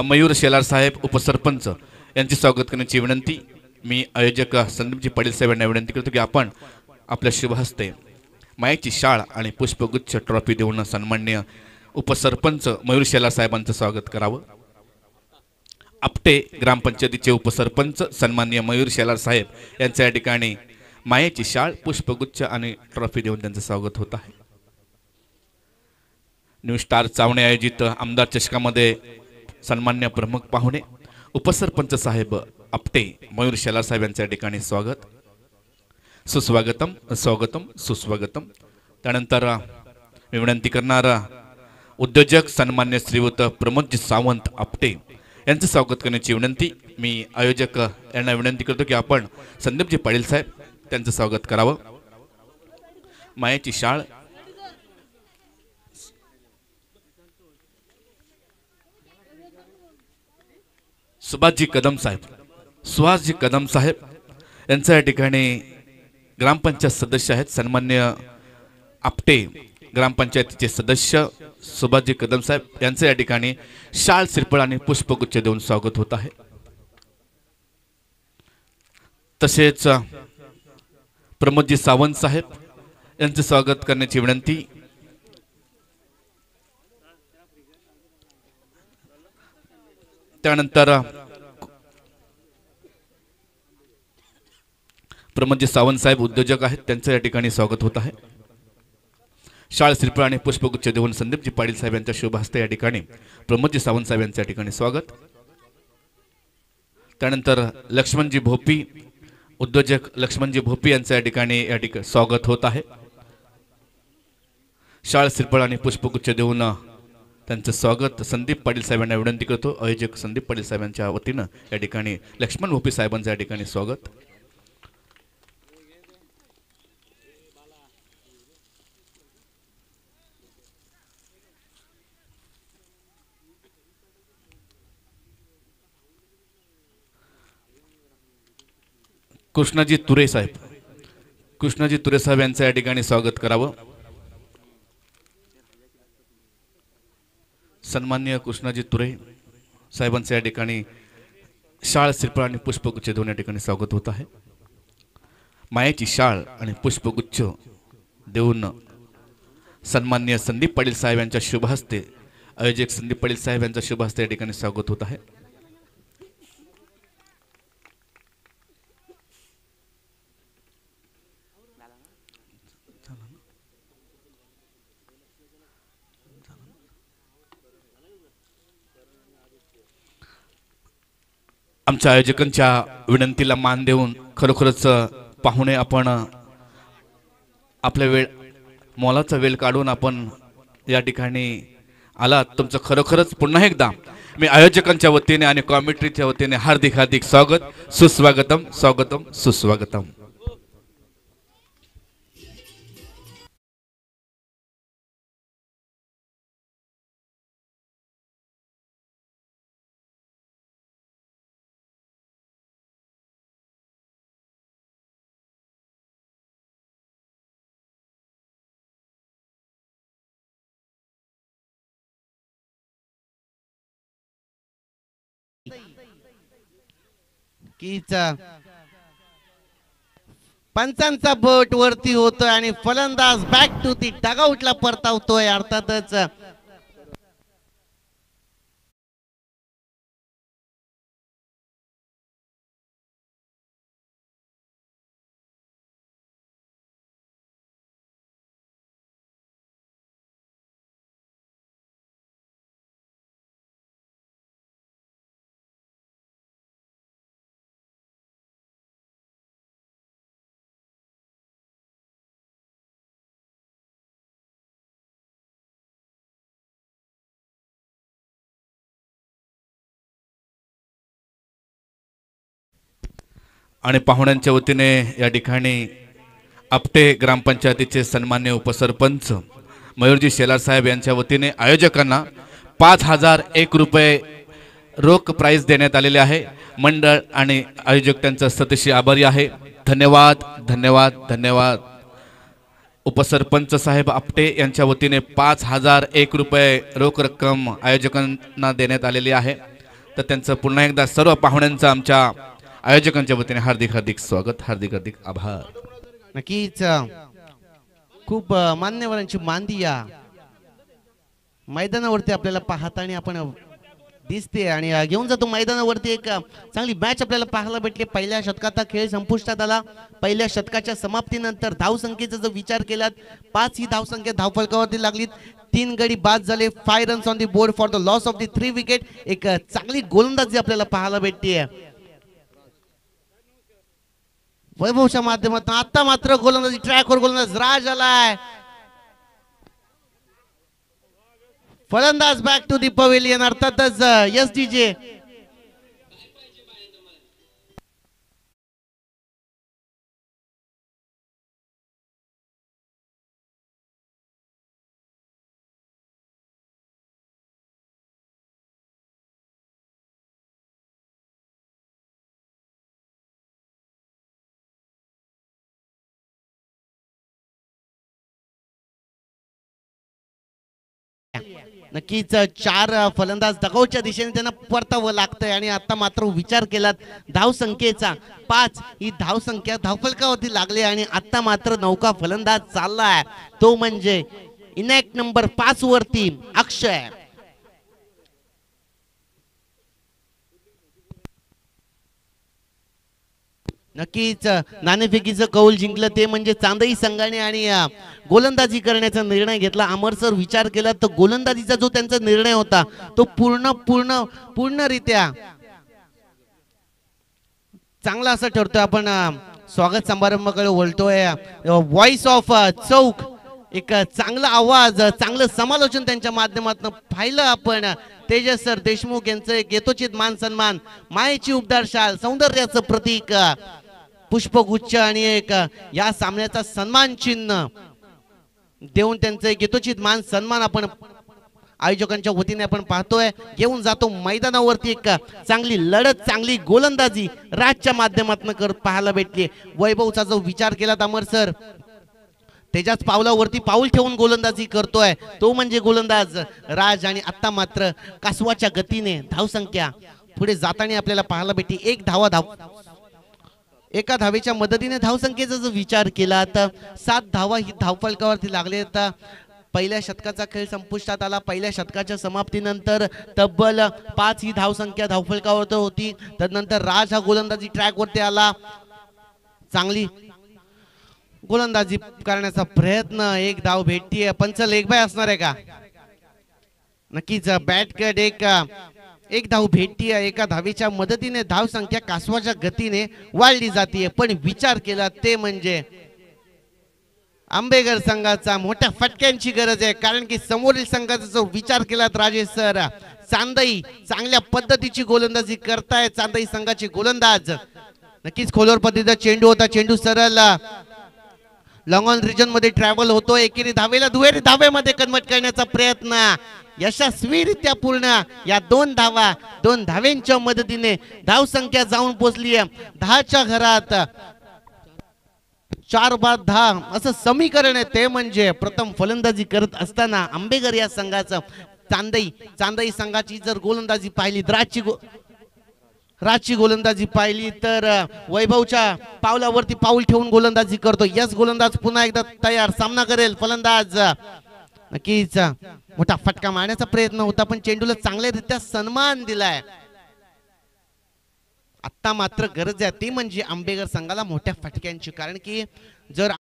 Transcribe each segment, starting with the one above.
मयूर शेलार साहेब उपसरपंच यांचे स्वागत करण्याची विनंती। मी आयोजक संदीपजी पाटील साहेब यांना विनंती करतो की आपण आपल्या शुभ हस्ते मायेची शाळ आणि पुष्पगुच्छ ट्रॉफी देऊन सन्माननीय उपसरपंच मयूर शेलार साहेबांचं स्वागत करावं। आपटे ग्रामपंचायतीचे उपसरपंच सन्माननीय मयूर शेलार साहेब यांच्या या ठिकाणी मायेची शाळ पुष्पगुच्छ आणि ट्रॉफी देऊन त्यांचं स्वागत होत आहे। न्यू स्टार चावणे आयोजित आमदार चषकामध्ये सन्मान्य प्रमुख पाहुणे उपसरपंच साहेब आपटे मयूर शेलार साहेब यांच्या ठिकाणी स्वागत सुस्वागतम स्वागतम सुस्वागतम। त्यानंतर मी विनंती करणार उद्योजक सन्मान्य श्रीयुत प्रमोदजी सावंत आपटे यांचं स्वागत करण्याची विनंती। मी आयोजक यांना विनंती करतो की आपण संदीपजी पाटील साहेब त्यांचं स्वागत करावं। मायेची शाळ सुभाषजी कदम साहेब यांच्या या ठिकाणी ग्रामपंचायत सदस्य आहेत। सन्मान्य आपटे ग्रामपंचायतीचे सदस्य सुभाषजी कदम साहेब यांचे या ठिकाणी शाल श्रीफळ आणि पुष्पगुच्छ देऊन स्वागत होत आहे। तसेच प्रमोदजी सावंत साहेब यांचे स्वागत करण्याची विनंती। त्यानंतर प्रमोदजी सावंत साहेब उद्योजक आहेत, त्यांचं या ठिकाणी स्वागत होत आहे। शाळ श्रीफळ आणि पुष्पगुच्छ देऊन संदीपजी पाटील साहेब यांच्या शुभ हस्ते या ठिकाणी प्रमोदजी सावंत साहेब यांच्या ठिकाणी स्वागत। त्यानंतर लक्ष्मणजी भोपी उद्योजक लक्ष्मणजी भोपी यांचं या ठिकाणी स्वागत होत आहे। शाळ श्रीफळ आणि पुष्पगुच्छ देऊन त्यांचं स्वागत संदीप पाटील साहेबांना विनंती करतो। आयोजक संदीप पाटील साहेबांच्या वतीनं या ठिकाणी लक्ष्मण भोपी साहेबांचं या ठिकाणी स्वागत। कृष्णाजी तुरे साहेब यांचं या ठिकाणी स्वागत करावं। सन्माननीय कृष्णाजी तुरे साहेबांचं या ठिकाणी शाळ श्रीफळ आणि पुष्पगुच्छ देऊन या ठिकाणी स्वागत होत आहे। मायेची शाळ आणि पुष्पगुच्छ देऊन सन्माननीय संदीप पाटील साहेब यांच्या शुभ हस्ते आयोजक संदीप पाटील साहेब यांच्या शुभ हस्ते या ठिकाणी स्वागत होत आहे। आमच्या आयोजकांच्या विनंतीला मान देऊन खरोखरच पाहुणे आपण आपल्या मोलाचा वेळ काढून आपण या ठिकाणी आलात। तुमचं खरोखरच पुन्हा एकदा मी आयोजकांच्या वतीने आणि कमिटीच्या वतीने हार्दिक स्वागत सुस्वागतम स्वागतम सुस्वागतम। पंचांचा बोट वरती होतोय आणि फलंदाज बॅक टू दी डगआउटला परतावतोय। अर्थातच आणि पाहुण्यांच्या वतीने या ठिकाणी आपटे ग्रामपंचायतीचे सन्मान्य उपसरपंच मयूरजी शेलार साहेब यांच्या वतीने आयोजकांना 5001 रुपये रोख प्राइज देण्यात आलेले आहे। मंडळ आणि आयोजक त्यांचा सतिशय आभारी आहे। धन्यवाद धन्यवाद धन्यवाद। उपसरपंच साहेब आपटे यांच्या वतीने 5001 रुपये रोख रक्कम आयोजकांना देण्यात आलेली आहे। तर त्यांचं पुन्हा एकदा सर्व पाहुण्यांचं आमच्या आयोजकांच्या वतीने हार्दिक हार्दिक स्वागत, हार्दिक हार्दिक आभार. नक्कीच खूप मान्यवरांची मांदी या मैदानावरती आपल्याला पाहताना आपण दिसते आणि घेऊन जातो मैदानावरती. एक चांगली मॅच आपल्याला पाहायला भेटली. पहिल्या षटकाचा खेळ संपुष्टात आला. पहिल्या षटकाच्या समाप्तीनंतर धावसंख्येचा जर विचार केलात 5 ही धावसंख्या धावफलकावरती लागलीत. 3 गडी बाद झाले. 5 runs on the board for the loss of the 3 wicket. एक चांगली गोलंदाजी आपल्याला पाहायला भेटते वैभवच्या माध्यमातून. आता मात्र गोलंदाजी ट्रॅकवर गोलंदाज राज आलाय. फलंदाज बॅक टू दी पवेलियन. अर्थातच यस डीजे नक्कीच 4 फलंदाज दगावच्या दिशेने त्यांना परतावं लागतंय आणि आता मात्र विचार केलात धावसंख्येचा 5 ही धावसंख्या धावफलकावरती लागली आणि आता मात्र नौका फलंदाज चाललाय तो म्हणजे इनॅक्ट नंबर 5 वरती अक्षय. नक्कीच नाणेफेकीचं कौल जिंकलं ते म्हणजे चांदई संघाने आणि गोलंदाजी करण्याचा निर्णय घेतला. अमर सर विचार केला तर गोलंदाजीचा जो त्यांचा निर्णय होता तो पूर्णरित्या चांगला असं ठरतोय. आपण स्वागत समारंभाकडे वळतोय. व्हॉइस ऑफ चौक एक चांगला आवाज चांगलं समालोचन त्यांच्या माध्यमातून पाहिलं आपण. तेजस सर देशमुख यांचं एक यथोचित मान सन्मान, मायेची उबदार शाल, सौंदर्याचं प्रतीक पुष्पगुच्छ आणि एक या सामन्याचा सन्मान चिन्ह देऊन त्यांचं एक यथोचित मान सन्मान आपण आयोजकांच्या वतीने आपण पाहतोय. घेऊन जातो मैदानावरती एक चांगली लढत, चांगली गोलंदाजी राजच्या माध्यमातून पाहायला भेटली. वैभवचा जो विचार केला अमर सर त्याच्याच पावलावरती पाऊल ठेवून गोलंदाजी करतोय तो म्हणजे गोलंदाज राज. आणि आता मात्र कासवाच्या गतीने धावसंख्या पुढे जाताना आपल्याला पाहायला भेटली. एका धावेच्या मदतीने धावसंख्येचा जर विचार केला तर 7 धावा ही धावफलकावरती लागले. तर पहिल्या षटकाचा खेळ संपुष्टात आला. पहिल्या षटकाच्या समाप्तीनंतर तब्बल 5 ही धावसंख्या धावफलकावर होती. त्यानंतर राज हा गोलंदाजी ट्रॅक वरती आला. चांगली गोलंदाजी करण्याचा प्रयत्न, एक धाव भेटतीये. पंच लेग बाय असणार आहे का? नक्कीच बॅट कट एक धाव भेटतीये. एका धावेच्या मदतीने धावसंख्या कासवाच्या गतीने वाढली जाते. पण विचार केला ते म्हणजे आंबेगर संघाचा मोठ्या फटक्यांची गरज आहे. कारण की समोरील संघाचा जो विचार केलात राजेश सर, चांदई चांगल्या पद्धतीची गोलंदाजी करताय. चांदई संघाचे गोलंदाज नक्कीच खोलवर पद्धतीचा चेंडू होता. चेंडू सरळ लॉंग ऑन रिजन मध्ये ट्रॅव्हल होतो. एकेरी धावेला दुहेरी धावेमध्ये कन्वर्ट करण्याचा प्रयत्न यशस्वीरित्या पूर्ण. या 2 धाव्यांच्या मदतीने धावसंख्या जाऊन पोहोचली 10च्या घरात. 4 बाद 10 असं समीकरण आहे. ते म्हणजे प्रथम फलंदाजी करत असताना आंबेगर या संघाचं चांदई संघाची जर गोलंदाजी पाहिली, राजची गोलंदाजी पाहिली तर वैभवच्या पावलावरती पाऊल ठेवून गोलंदाजी करतो. यस गोलंदाज पुन्हा एकदा तयार, सामना करेल. फलंदाज नक्कीच मोठा फटका मारण्याचा प्रयत्न होता पण चेंडूला चांगल्यारीत्या सन्मान दिलाय. आता मात्र गरज आहे ती म्हणजे आंबेगर संघाला मोठ्या फटक्यांची. कारण की जर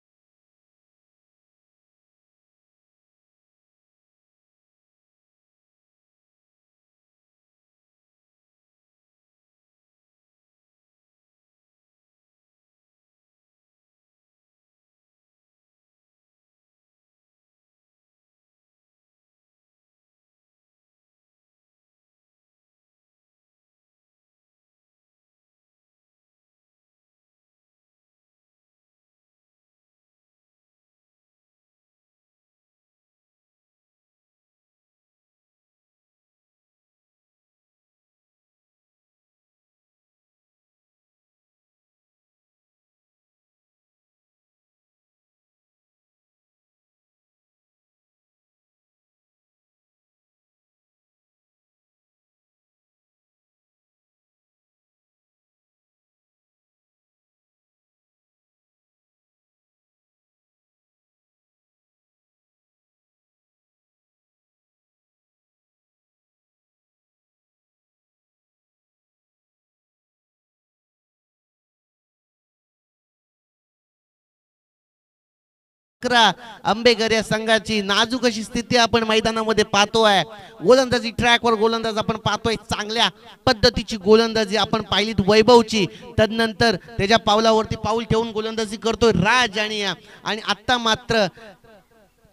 आंबेकर या संघाची नाजूक अशी स्थिती आपण मैदानामध्ये पाहतोय. गोलंदाजी ट्रॅकवर गोलंदाज आपण पाहतोय, चांगल्या पद्धतीची गोलंदाजी आपण पाहिलीत वैभवची. तदनंतर त्याच्या पावलावरती पाऊल ठेवून गोलंदाजी करतोय राज आणि आता मात्र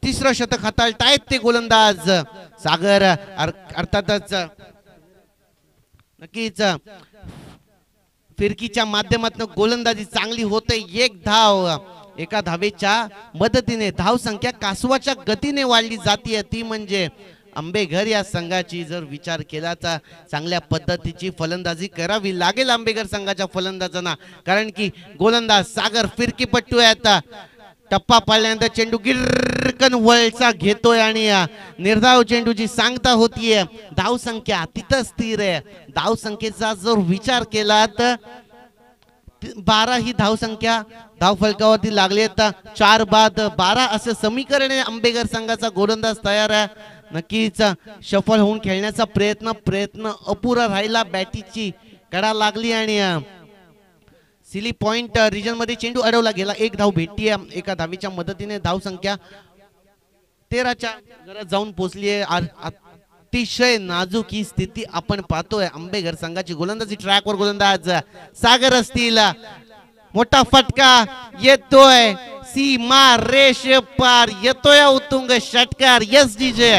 तिसरं शतक हाताळतायत ते गोलंदाज सागर. अर्थातच नक्कीच फिरकीच्या माध्यमातून गोलंदाजी चांगली होते. एक धाव एका धावेच्या मदतीने धाव संख्या कासवाच्या गतीने वाढली जाते. ती म्हणजे आंबेघर या संघाची जर विचार केला तर चांगल्या पद्धतीची फलंदाजी करावी लागेल आंबेघर संघाच्या फलंदाजांना. कारण की गोलंदाज सागर फिरकीपट्टू आहे. आता टप्पा पाळल्यानंतर चेंडू गिरकन वळचा घेतोय आणि निर्धाव चेंडूची सांगता होतीये. धाव संख्या तिथं स्थिर आहे. धाव संख्येचा जर विचार केला तर 12 ही धाव संख्या धाव फलकावरती लागली. तर 4 बाद 12 असे समीकरण आंबेघर संघाचा गोलंदाज तयार आहे. नक्कीच सफल होऊन खेळण्याचा प्रयत्न अपुरा राहिला. बॅटीची कडा लागली आणि सिली पॉइंट रिजन मध्ये चेंडू अडवला गेला. एक धाव भेटतीये एका धावीच्या मदतीने. धाव संख्या 13च्या घरात जाऊन पोहोचली आहे. अतिशय नाजूक ही स्थिती आपण पाहतोय आंबेघर संघाची. गोलंदाजी ट्रॅकवर गोलंदाज सागर असतील. मोठा फटका येतोय, सीमा रेष पार येतोय उत्तुंग षटकार. यस डीजे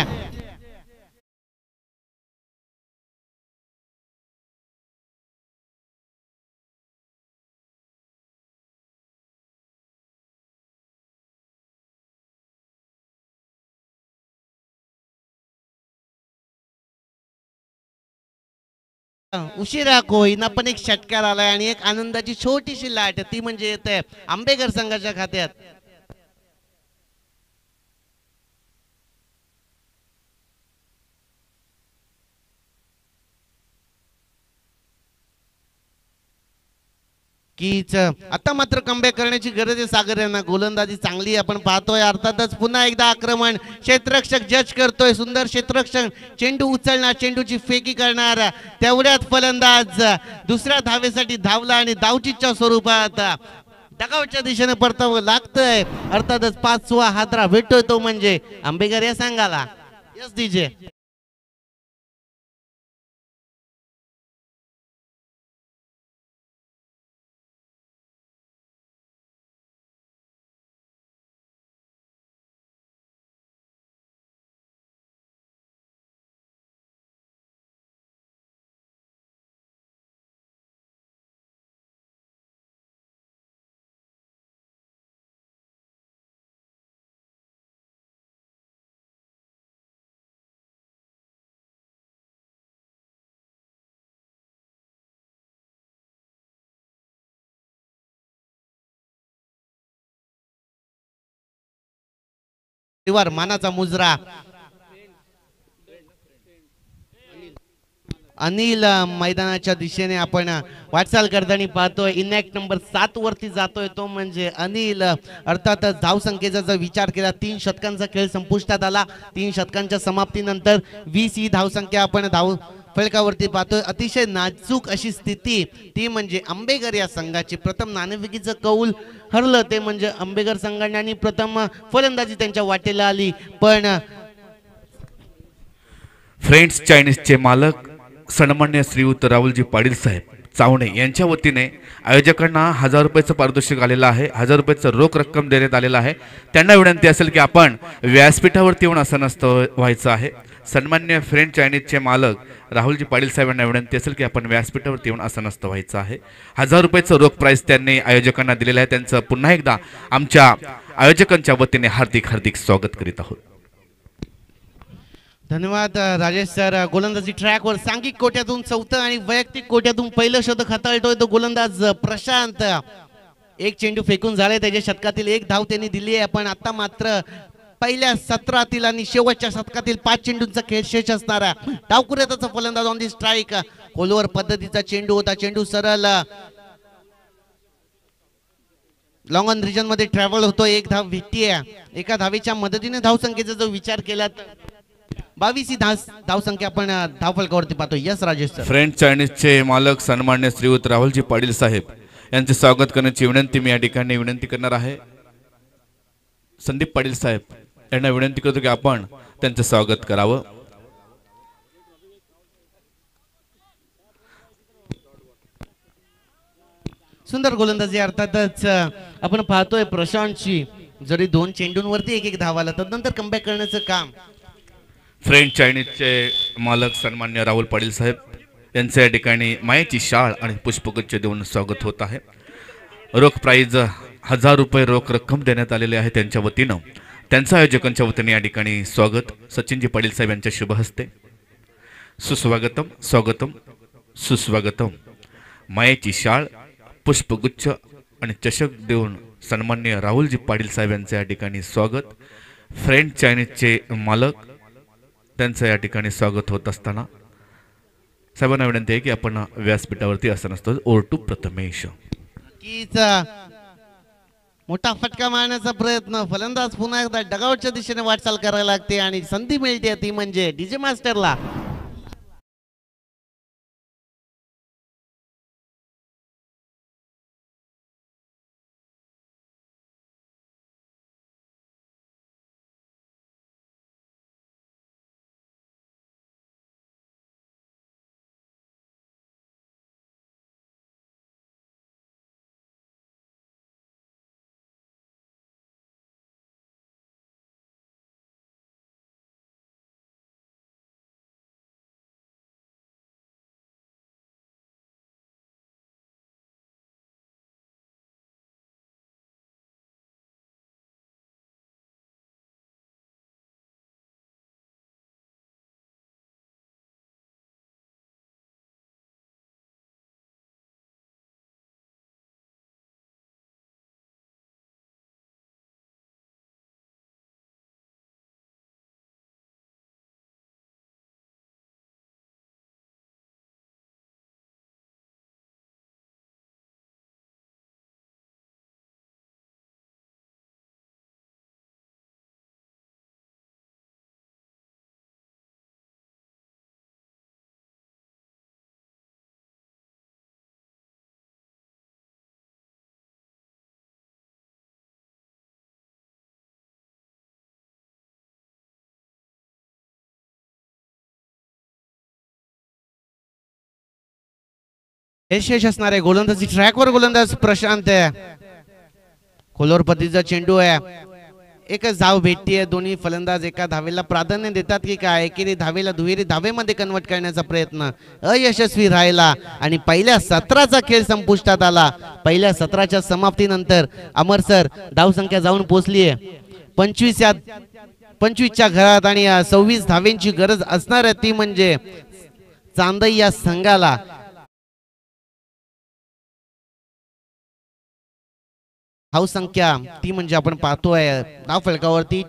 उशिरा होईना पण एक षटकार आलाय आणि एक आनंदाची छोटीशी लाट ती म्हणजे येते आंबेघर संघाच्या खात्यात. कीच आता मात्र कमबॅक करण्याची गरज आहे सागर यांना. गोलंदाजी चांगली आपण पाहतोय. अर्थातच पुन्हा एकदा आक्रमण क्षेत्ररक्षक जज करतोय. सुंदर क्षेत्ररक्षक चेंडू उचलणार, चेंडूची फेकी करणार. तेवढ्यात फलंदाज दुसऱ्या धावेसाठी धावला आणि धावचीच्या स्वरूपात डगावच्या दिशेने परतावं लागतंय. अर्थातच 5वा हादरा भेटतोय तो म्हणजे आंबेघर या संघाला. यस डीजे मानाचा मुजरा अनिल मैदानाच्या दिशेने आपण वाटचाल करताना पाहतोय. इनॅक्ट नंबर 7 वरती जातोय तो म्हणजे अनिल. अर्थातच धाव संख्येचा जर विचार केला 3 शतकांचा खेळ संपुष्टात आला. 3 शतकांच्या समाप्तीनंतर 20 ही धाव संख्या आपण धाव फलकावरती पाहतोय. अतिशय नाजूक अशी स्थिती ती म्हणजे आंबेघर या संघाची. प्रथम नाणेफेकीचं कौल हरलं ते म्हणजे आंबेघर संघाने आणि प्रथम फलंदाजी त्यांच्या वाटेला आली. पण फ्रेंड्स चायनीजचे मालक सन्मान्य श्रीयुत राहुलजी पाटील साहेब चावणे यांच्या वतीने आयोजकांना 1000 रुपयाचं पारितोषिक आलेलं आहे. 1000 रुपयाचं रोख रक्कम देण्यात आलेलं आहे. त्यांना विनंती असेल की आपण व्यासपीठावरती येऊन आसनस्थ व्हायचं आहे. सन्मान्य फ्रेंड चायनीजचे मालक राहुलजी पाटील साहेबांना विनंती असेल की आपण व्यासपीठावरती येऊन आसनस्थ व्हायचं आहे. 1000 रुपयाचं रोख प्राइस त्यांनी आयोजकांना दिलेलं आहे. त्यांचं पुन्हा एकदा आमच्या आयोजकांच्या वतीने हार्दिक हार्दिक स्वागत करीत आहोत. धन्यवाद राजेश सर. गोलंदाजी ट्रॅकवर सांघिक कोट्यातून 4थं आणि वैयक्तिक कोट्यातून पहिलं शतक हाताळतोय तो गोलंदाज प्रशांत. एक चेंडू फेकून झाले, त्याच्या शतकातील 1 धाव त्यांनी दिली आहे. पण आता मात्र पहिल्या सत्रातील आणि शेवटच्या शतकातील 5 चेंडूंचा खेळ शेष असणारा डावकुऱ्याचा फलंदाज ऑन दी स्ट्राईक. खोलवर पद्धतीचा चेंडू होता. चेंडू सरळ लॉंग ऑन रिजन मध्ये ट्रॅव्हल होतो. 1 धाव भेटतीये. एका धावेच्या मदतीने धाव संख्येचा जो विचार केला तर 22 ही धाव संख्या आपण धाव फलकावरती पाहतो. Yes Rajesh sir. फ्रेंड चायनीजचे मालक सन्मान्य श्रीयुत राहुलजी पाटील साहेब यांचे स्वागत करण्याची विनंती मी या ठिकाणी विनंती करणार आहे. संदीप पाटील साहेब यांना विनंती करतो की आपण त्यांचं स्वागत करावं. सुंदर गोलंदाजी अर्थातच आपण पाहतोय प्रशांतची जरी 2 चेंडूंवरती एक धावाला तदनंतर कमबॅक करण्याचं काम. फ्रेंच चायनीजचे मालक सन्मान्य राहुल पाटील साहेब यांच्या या ठिकाणी मायेची शाळ आणि पुष्पगुच्छ देऊन स्वागत होत आहे. रोख प्राईज 1000 रुपये रोख रक्कम देण्यात आलेली आहे त्यांच्या वतीनं. त्यांच्या आयोजकांच्या वतीने या ठिकाणी स्वागत सचिनजी पाटील साहेब यांच्या शुभ हस्ते. सुस्वागतम स्वागतम सुस्वागतम. मायेची शाळ पुष्पगुच्छ आणि चषक देऊन सन्मान्य राहुलजी पाटील साहेब यांचे या ठिकाणी स्वागत. फ्रेंच चायनीजचे मालक त्यांचं या ठिकाणी स्वागत होत असताना साहेबांना विनंती आहे की आपण व्यासपीठावरती असं नसतो. ओरटू प्रथमेश कीच मोठा फटका मारण्याचा प्रयत्न. फलंदाज पुन्हा एकदा डगआउटच्या दिशेने वाटचाल करायला लागते आणि संधी मिळते ती म्हणजे डीजे मास्टरला. यश असणारे गोलंदाजी ट्रॅकवर गोलंदाज प्रशांत आहे. खोलवर पतीचा चेंडू आहे. एकच धाव भेटतीये. दोन्ही फलंदाज एका धावेला प्राधान्य देतात की काय. एकेरी धावेला दुहेरी धावेमध्ये कन्वर्ट करण्याचा प्रयत्न अयशस्वी राहिला आणि पहिल्या सत्राचा खेळ संपुष्टात आला. पहिल्या सत्राच्या समाप्तीनंतर अमरसर धावसंख्या जाऊन पोहोचली आहे 25च्या घरात आणि 26 धावेंची गरज असणार आहे ती म्हणजे चांदई या संघाला. धावसंख्या ती म्हणजे आपण पाहतोय धाव फलकावरती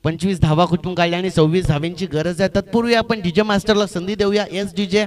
25 धावा कुठून काढल्या आणि 26 धावेंची गरज आहे. तत्पूर्वी आपण डीजे मास्टरला संधी देऊया. S DJ.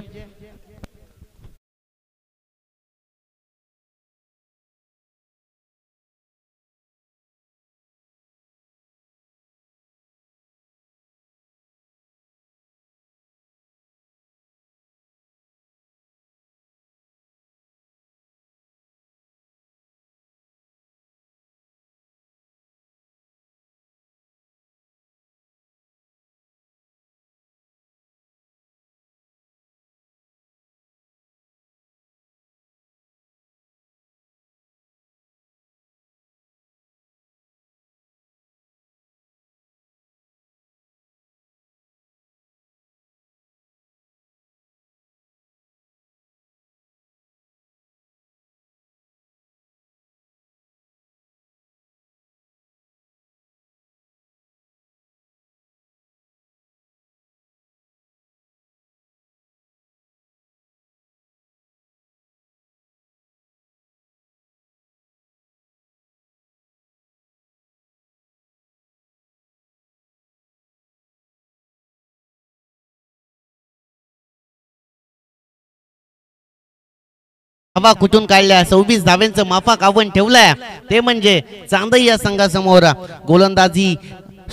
धावा कुठून काढल्या 26 धाव्यांचं माफक आव्हान ठेवलंय ते म्हणजे चांदई या संघासमोर. गोलंदाजी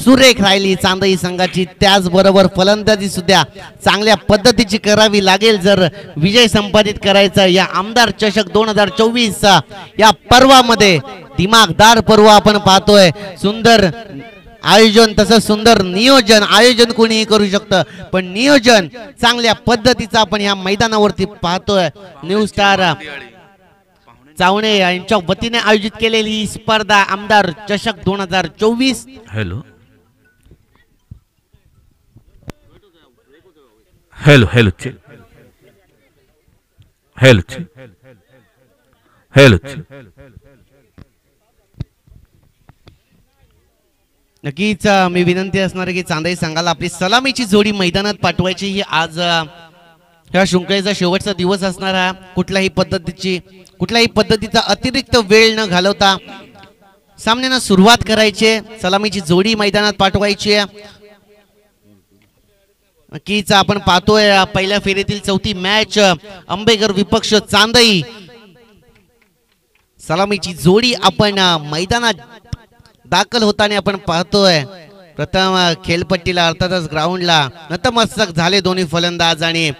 सुरेख राहिली चांदई संघाची. त्याचबरोबर फलंदाजी सुद्धा चांगल्या पद्धतीची करावी लागेल जर विजय संपादित करायचा या आमदार चषक 2024 या पर्वामध्ये. दिमागदार पर्व आपण पाहतोय. सुंदर आयोजन तसं सुंदर नियोजन. आयोजन कोणीही करू शकतं पण नियोजन चांगल्या पद्धतीचं आपण ह्या मैदानावरती पाहतोय. न्यू स्टार चावणे यांच्या वतीने आयोजित केलेली ही स्पर्धा आमदार चषक 2024. Hello hello hello hello hello नक्कीच मी विनंती असणार आहे की चांदाई संघाला आपली सलामीची जोडी मैदानात पाठवायची. ही आज ह्या शृंखलेचा शेवटचा दिवस असणार आहे. कुठल्याही पद्धतीचा अतिरिक्त वेळ न घालवता सामन्याला सुरुवात करायची. सलामीची जोडी मैदानात पाठवायची. नक्कीच आपण पाहतोय पहिल्या फेरीतील चौथी मॅच आंबेकर विपक्ष चांदई. सलामीची जोडी आपण मैदानात दाखल होताना आपण पाहतोय. प्रथम खेळपट्टीला अर्थातच ग्राउंडला नतमस्तक झाले दोन्ही फलंदाज आणि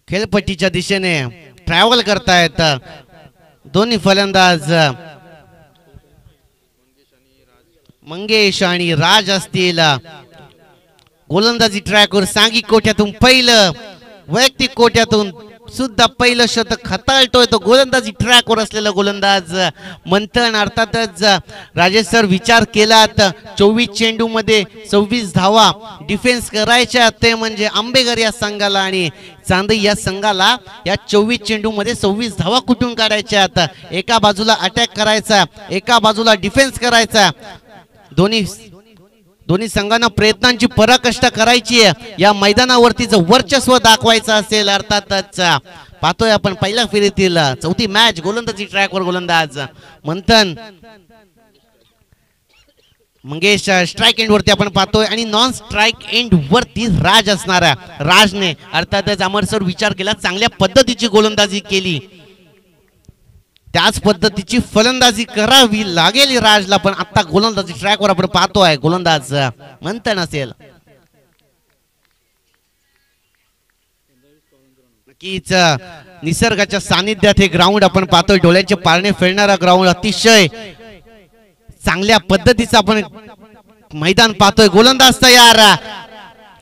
खेळपट्टीच्या दिशेने ट्रॅव्हल करतायत दोन्ही फलंदाज. मंगेश आणि राज असतील. गोलंदाजी ट्रॅकवर सांघिक कोट्यातून पहिलं, वैयक्तिक कोट्यातून सुद्धा पहिलं शतक हाताळतोय तो गोलंदाजी ट्रॅकवर असलेला गोलंदाज मंथन. अर्थातच राजेश सर विचार केलात 24 चेंडू मध्ये 26 धावा डिफेन्स करायच्या ते म्हणजे आंबेकर या संघाला आणि चांदई या संघाला या 24 चेंडू मध्ये 26 धावा कुठून काढायच्या. एका बाजूला अटॅक करायचा, एका बाजूला डिफेन्स करायचा. दोन्ही संघांना प्रयत्नांची पराकाष्ठा करायची आहे. या मैदानावरती जर वर्चस्व दाखवायचं असेल अर्थातच पाहतोय आपण पहिल्या फेरीतील चौथी मॅच. गोलंदाजी ट्रॅकवर गोलंदाज मंथन. मंगेश स्ट्राईक एंड वरती आपण पाहतोय आणि नॉन स्ट्राईक एंड वरती राज असणारा. राजने अर्थातच अमरसर विचार केला, चांगल्या पद्धतीची गोलंदाजी केली, त्याच पद्धतीची फलंदाजी करावी लागेल राजला. पण आता गोलंदाजी ट्रॅकवर आपण पाहतोय गोलंदाज मंथन असेल. नक्कीच निसर्गाच्या सानिध्यात हे ग्राउंड आपण पाहतोय. डोळ्याचे पारणे फेडणारा ग्राउंड, अतिशय चांगल्या पद्धतीचं आपण मैदान पाहतोय. गोलंदाज तयार.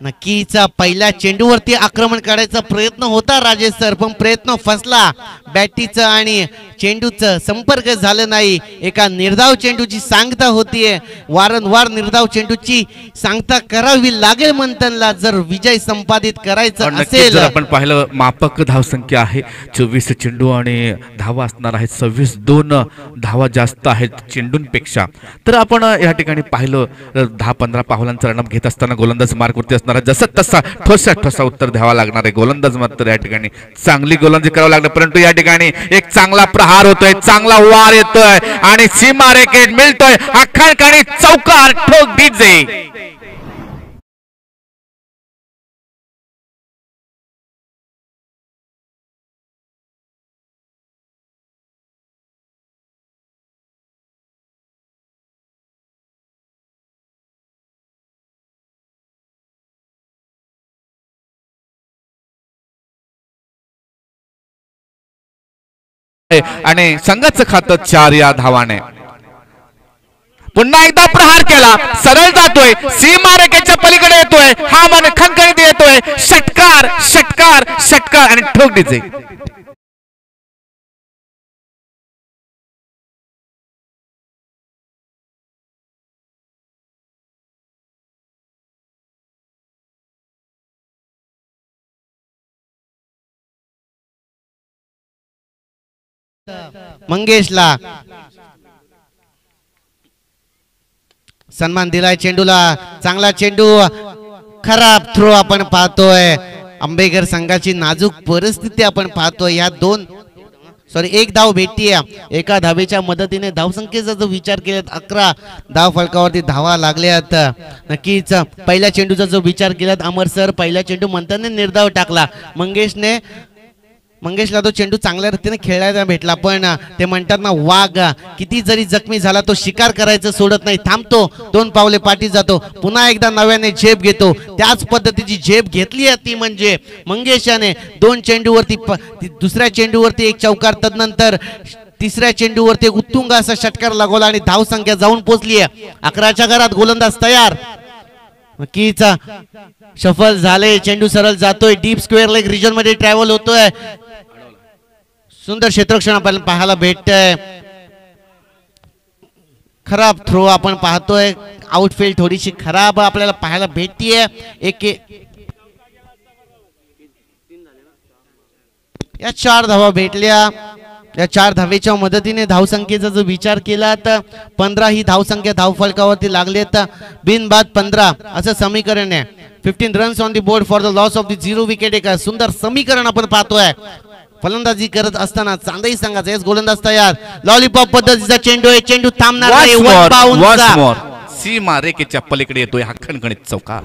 नक्कीच पहिल्या चेंडूवरती आक्रमण करायचा प्रयत्न होता राजेश सर, पण प्रयत्न फसला. बॅटीचा आणि चेंडूचं संपर्क झालं नाही. एका निर्धाव चेंडूची सांगता होतीये. वारंवार निर्धाव चेंडूची सांगता करावी लागेल मंथनला जर विजय संपादित करायचा असेल. आपण पाहिलं मापक धावसंख्या आहे 24 चेंडू आणि धावा असणार आहेत 26. 2 धावा जास्त आहेत चेंडूंपेक्षा. तर आपण या ठिकाणी पाहिलं 10-15 पावलांचा रनअप घेत असताना गोलंदाज मार्कवरती असणार आहे. जसं तसा ठोसा उत्तर द्यावा लागणार आहे. गोलंदाज मात्र या ठिकाणी चांगली गोलंदाजी करावी लागणार, परंतु या ठिकाणी एक चांगला प्रहार होतोय, चांगला वार येतोय आणि सीमा रेकेट मिळतोय. अख्खाणी चौकार ठोक डीजे. आणि संघाचं खातं 4 या धावाने. पुन्हा एकदा प्रहार केला, सरळ जातोय, सीमा रेखेच्या पलीकडे येतोय, हा मन खणखणीत येतोय. षटकार षटकार षटकार आणि ठोक डीजे. मंगेशला सन्मान दिलाय. चेंडूला चांगला चेंडू, खराब थ्रो आपण पाहतोय. आंबेकर संघाची नाजूक परिस्थिती आपण पाहतोय. या एक धाव भेटतीये. एका धावेच्या मदतीने धावसंख्येचा जो विचार केला 11 धाव फलकावरती धावा लागल्यात. नक्कीच पहिल्या चेंडूचा जो विचार केला अमर सर, पहिला चेंडू मंथनने निर्धाव टाकला. मंगेशने मंगेशला तो चेंडू चांगल्या रीतीने खेळायला भेटला, पण ते म्हणतात ना, वाघ किती जरी जखमी झाला तो शिकार करायचं सोडत नाही, थांबतो, 2 पावले पाठी जातो, पुन्हा एकदा नव्याने झेप घेतो. त्याच पद्धतीची झेप घेतली आहे ती म्हणजे मंगेशाने. 2 चेंडूवरती दुसऱ्या चेंडूवरती एक चौकार, तदनंतर तिसऱ्या चेंडूवरती एक उत्तुंग असा षटकार लागवला आणि धाव संख्या जाऊन पोहोचली आहे 11च्या घरात. गोलंदाज तयार, नक्कीच सफल झाले. चेंडू सरळ जातोय, डीप स्क्वेअर लेग रिजन मध्ये ट्रॅव्हल होतोय. सुंदर क्षेत्ररक्षण आपल्याला पाहायला भेटतंय. खराब थ्रो आपण पाहतोय, आउटफील्ड थोडीशी खराब आपल्याला पाहायला भेटतीये. या 4 धावा भेटल्या. या 4 धावेच्या मदतीने धावसंख्येचा जर विचार केला तर 15 ही धावसंख्या धावफलकावरती लागलेत. बिनबाद 15 असं समीकरण आहे. 15 runs on the board for the loss of the 0 wicket. एक सुंदर समीकरण आपण पाहतोय. फलंदाजी करत असताना चांदई संघाचा येस गोलंदाज तयार. लॉलीपॉप पद्धतीचा चेंडू आहे, चेंडू थांबणार नाही. सीमा रेखेच्या पलीकडे येतोय हा खणखणीत चौकार.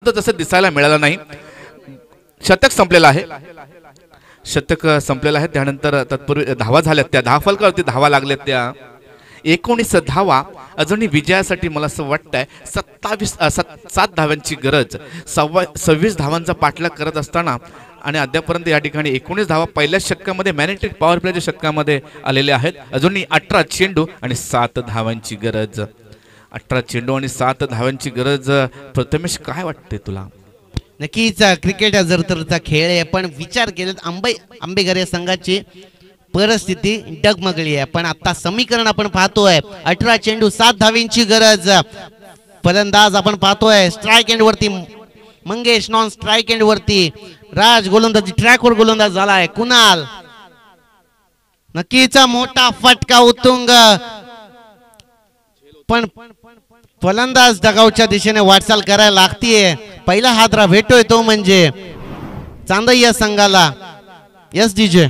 तसं दिसायला मिळालं नाही. शतक संपलेलं आहे, शतक संपलेलं आहे. त्यानंतर तत्पूर्वी धावा झाल्यात, त्या धावफलकावरती धावा लागल्यात त्या 19 धावा. अजूनही विजयासाठी मला असं वाटतंय 7 धाव्यांची गरज. 26 धावांचा पाठलाग करत असताना आणि अद्यापर्यंत या ठिकाणी 19 धावा पहिल्याच षटकामध्ये मॅग्नेटिक पॉवर प्लेच्या षटकामध्ये आलेल्या आहेत. अजूनही 18 चेंडू आणि 7 धावांची गरज. 18 चेंडू आणि 7 धावांची गरज. प्रथमेश, काय वाटते तुला? नक्कीच क्रिकेट जरतरचा खेळ आहे, पण विचार केला आंबेघर या संघाची परिस्थिती डगमगली आहे. पण आता समीकरण आपण पाहतोय 18 चेंडू 7 धावींची गरज. फलंदाज आपण पाहतोय स्ट्राईक एंड वरती मंगेश, नॉन स्ट्राईक एंड वरती राज. गोलंदाजी ट्रॅकवर गोलंदाज झालाय कुणाल. नक्कीच मोठा फटका उत्तुंग, पण फलंदाज डगावच्या दिशेने वाटचाल करायला लागतीये. पहिला हादरा भेटतोय तो म्हणजे चांदई या संघाला. Yes DJ.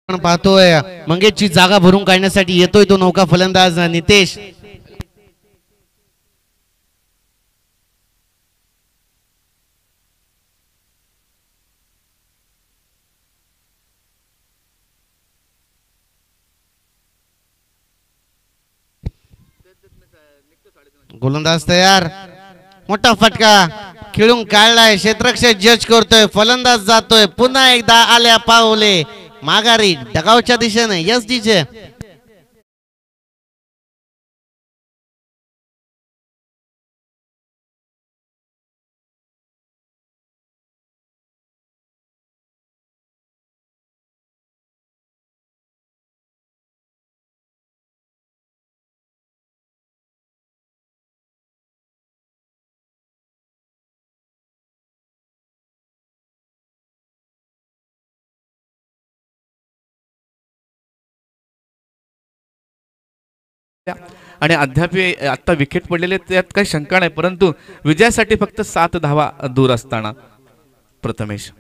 आपण पाहतोय मंगेशची जागा भरून काढण्यासाठी येतोय तो नौका फलंदाज नितेश. गोलंदाज तयार. मोठा फटका खेळून काढलाय, क्षेत्ररक्षक जज करतोय, फलंदाज जातोय, पुन्हा एकदा आल्या पावले माघारी डगावच्या दिशेने. Yes DJ. आणि अद्याप आता विकेट पडलेले त्यात काही शंका नाही, परंतु विजयासाठी फक्त 7 धावा दूर असताना प्रथमेश.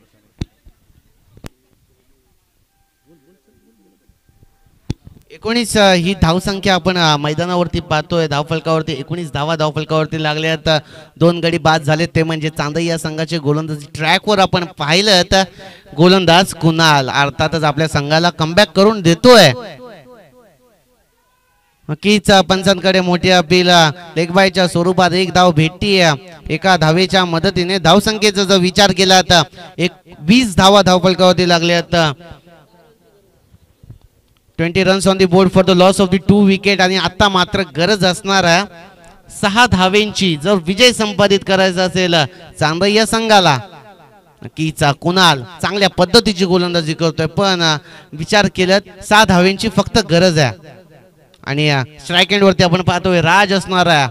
एकोणीस ही धावसंख्या आपण मैदानावरती पाहतोय. धावफलकावरती 19 धावा धावफलकावरती लागल्यात. 2 गडी बाद झालेत, ते म्हणजे चांदई या संघाचे गोलंदाज. ट्रॅकवर आपण पाहिलं तर गोलंदाज कुणाल अर्थातच आपल्या संघाला कमबॅक करून देतोय. नक्कीच पंचांकडे मोठी अपील लेगबायच्या स्वरूपात एक धाव भेटती एका धावेच्या मदतीने धावसंख्येचा जर विचार केला तर 20 धावा धावफलकावरती लागल्यात 20 runs on the board for the loss of the 2 wicket आणि आता मात्र गरज असणार 6 धावेंची जर विजय संपादित करायचा असेल चांदई या संघाला. नक्कीच कुणाल चांगल्या पद्धतीची गोलंदाजी करतोय पण विचार केल्यात 6 धावेंची फक्त गरज आहे आणि स्ट्राईक एंड वरती आपण पाहतोय राज असणार आहे.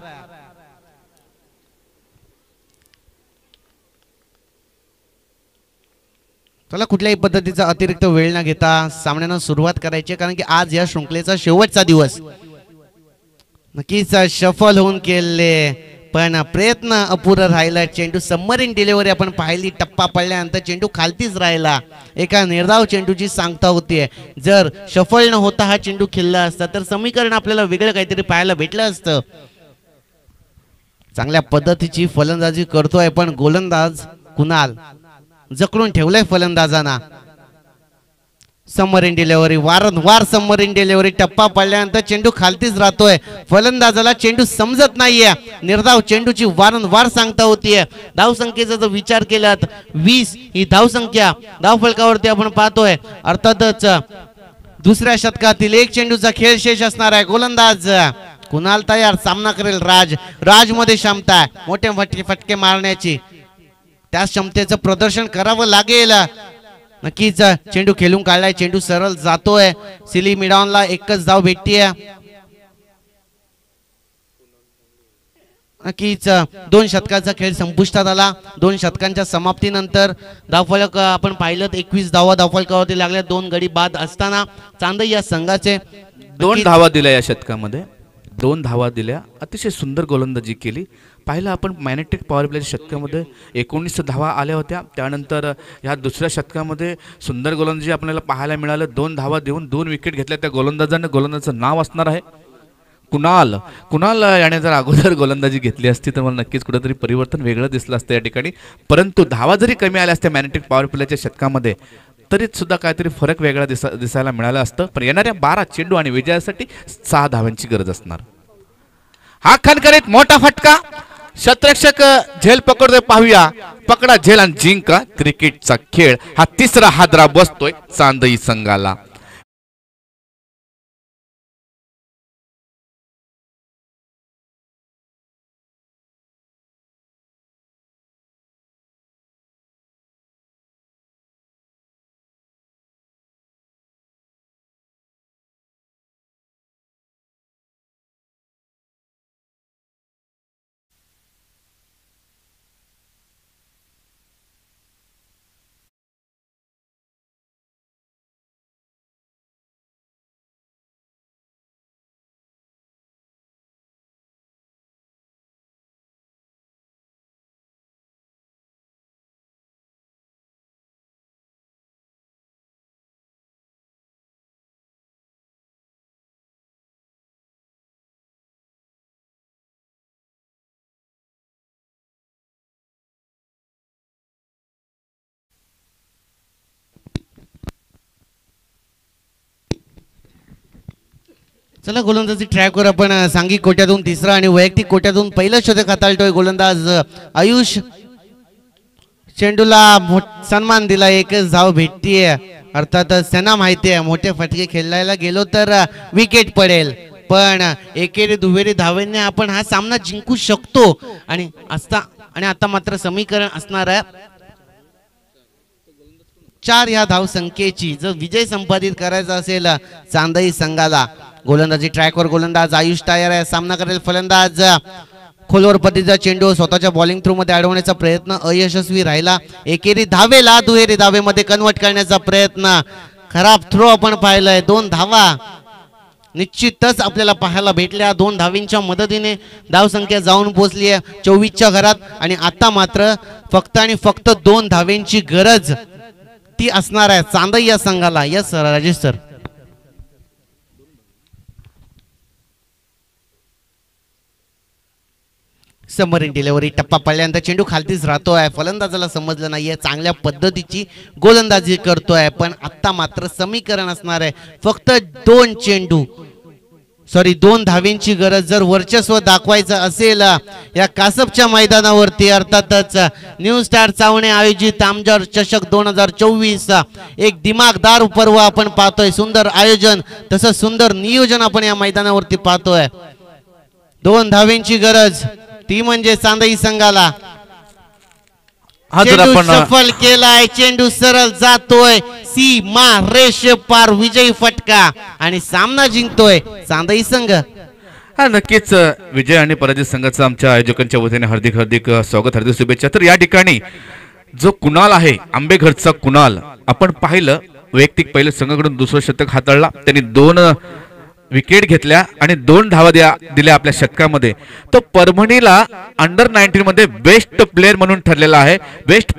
चला कुठल्याही पद्धतीचा अतिरिक्त वेळ न घेता सामन्यानं सुरुवात करायची कारण की आज या शृंखलेचा शेवटचा दिवस. नक्कीच शफल होऊन केले पण प्रयत्न अपुरा राहिला. चेंडू सबमरीन डिलिव्हरी आपण पाहिली टप्पा पडल्यानंतर चेंडू खालतीच राहिला. एका निर्धाव चेंडूची सांगता होतीये जर शफल न होता हा चेंडू खेळला असता तर समीकरण आपल्याला वेगळं काहीतरी पाहायला भेटलं असतं. चांगल्या पद्धतीची फलंदाजी करतोय पण गोलंदाज कुणाल जकडून ठेवलंय फलंदाजांना. सबमरीन डिलिव्हरी वारंवार सबमरीन डिलिव्हरी टप्पा पडल्यानंतर चेंडू खालतीच राहतोय. फलंदाजाला चेंडू समजत नाहीये. निर्धाव चेंडूची वारंवार सांगता होतीये. धावसंख्येचा जर विचार केला 20 ही धावसंख्या धावफलकावरती आपण पाहतोय. अर्थातच दुसऱ्या शतकातील एक चेंडूचा खेळ शेष असणार आहे. गोलंदाज कुणाल तयार सामना करेल. राज मध्ये क्षमता आहे मोठे फटके मारण्याची. त्या क्षमतेचं प्रदर्शन करावं लागेल. नक्कीच चेंडू खेळून काढलाय. चेंडू सरळ जातोय. सिली मिडॉनला एकच धाव भेटतीये. नक्कीच 2 शतकाचा खेळ संपुष्टात आला. 2 शतकांच्या समाप्तीनंतर धावफलक आपण पाहिलं 21 धावा धावफलकावरती लागल्या 2 गडी बाद असताना चांदई या संघाचे 2 धावा दिल्या या शतकामध्ये. 2 धावा दिल्या. अतिशय सुंदर गोलंदाजी केली. पाहिलं आपण मॅग्नेटिक पॉवर प्लेच्या शतकामध्ये 19 धावा आल्या होत्या. त्यानंतर ह्या दुसऱ्या शतकामध्ये सुंदर गोलंदाजी आपल्याला पाहायला मिळालं. 2 धावा देऊन 2 विकेट घेतल्या त्या गोलंदाजाने. गोलंदाजाचं नाव असणार आहे कुणाल याने जर अगोदर गोलंदाजी घेतली असती तर मला नक्कीच कुठेतरी परिवर्तन वेगळं दिसलं असतं या ठिकाणी. परंतु धावा जरी कमी आल्या असत्या मॅग्नेटिक पॉवर प्लेच्या शतकामध्ये तरी सुद्धा काहीतरी फरक वेगळा दिसायला मिळाला असतं. पण येणाऱ्या 12 चेंडू आणि विजयासाठी 6 धावांची गरज असणार. हा खणखणीत मोठा फटका. शतरक्षक झेल पकडतोय. पाहूया पकडा झेल आणि जिंका. क्रिकेटचा खेळ हा तिसरा हादरा बसतोय चांदई संघाला. चला गोलंदाजी ट्रॅकवर आपण सांघिक कोट्यातून तिसरा आणि वैयक्तिक कोट्यातून पहिलं शतक हाताळतोय गोलंदाज आयुष. चेंडूला सन्मान दिला. एकच धाव भेटतीये. अर्थात त्यांना माहिती आहे मोठे फटके खेळायला गेलो तर विकेट पडेल पण एकेरी दुहेरी धावेने आपण हा सामना जिंकू शकतो. आणि आता मात्र समीकरण असणार आहे 4 या धावसंख्येची. जर विजय संपादित करायचा असेल चांदई संघाला. गोलंदाजी ट्रॅकवर गोलंदाज आयुष तयार आहे. सामना करेल फलंदाज. खोलवर पद्धतीचा चेंडू स्वतःच्या बॉलिंग थ्रू मध्ये अडवण्याचा प्रयत्न अयशस्वी राहिला. एकेरी धावेला दुहेरी धावेमध्ये कन्वर्ट करण्याचा प्रयत्न. खराब थ्रो आपण पाहिलाय. 2 धावा निश्चितच आपल्याला पाहायला भेटल्या. 2 धावींच्या मदतीने धावसंख्या जाऊन पोहोचली आहे 24च्या घरात. आणि आता मात्र फक्त आणि फक्त 2 धावेंची गरज ती असणार आहे चांदई या संघाला. Yes sir Rajesh sir. Submarine delivery टप्पा पडल्यानंतर चेंडू खालतीच राहतोय. फलंदाजाला समजलं नाहीये. चांगल्या पद्धतीची गोलंदाजी करतोय पण आता मात्र समीकरण असणार आहे फक्त 2 चेंडू सॉरी 2 धावेंची गरज जर वर्चस्व दाखवायचं असेल या कासपच्या मैदानावरती, अर्थातच न्यू स्टार चावणे आयोजित आमदार चषक 2024 एक दिमागदार पर्व आपण पाहतोय. सुंदर आयोजन तसं सुंदर नियोजन आपण या मैदानावरती पाहतोय. 2 धावेंची गरज ती म्हणजे चांदई संघाला. हा जर चेंडू आपण सफल केलाय, चेंडू सरळ जातोय सीमा रेष पार, विजयी फटका आणि सामना जिंकतोय चांदई संघ. हा नक्कीच विजय आणि पराजय संघाचं आमच्या आयोजकांच्या वतीने हार्दिक हार्दिक स्वागत, हार्दिक शुभेच्छा. तर या ठिकाणी जो कुणाल आहे, आंबेघरचा कुणाल, आपण पाहिलं वैयक्तिक पहिले संघाकडून दुसरं शतक हाताळला. त्यांनी 2 विकेट घेतल्या आणि 2 धावा दिल्या आपल्या शतकामध्ये. तो परभणीला अंडर 19 मध्ये बेस्ट प्लेअर म्हणून ठरलेला आहे. बेस्ट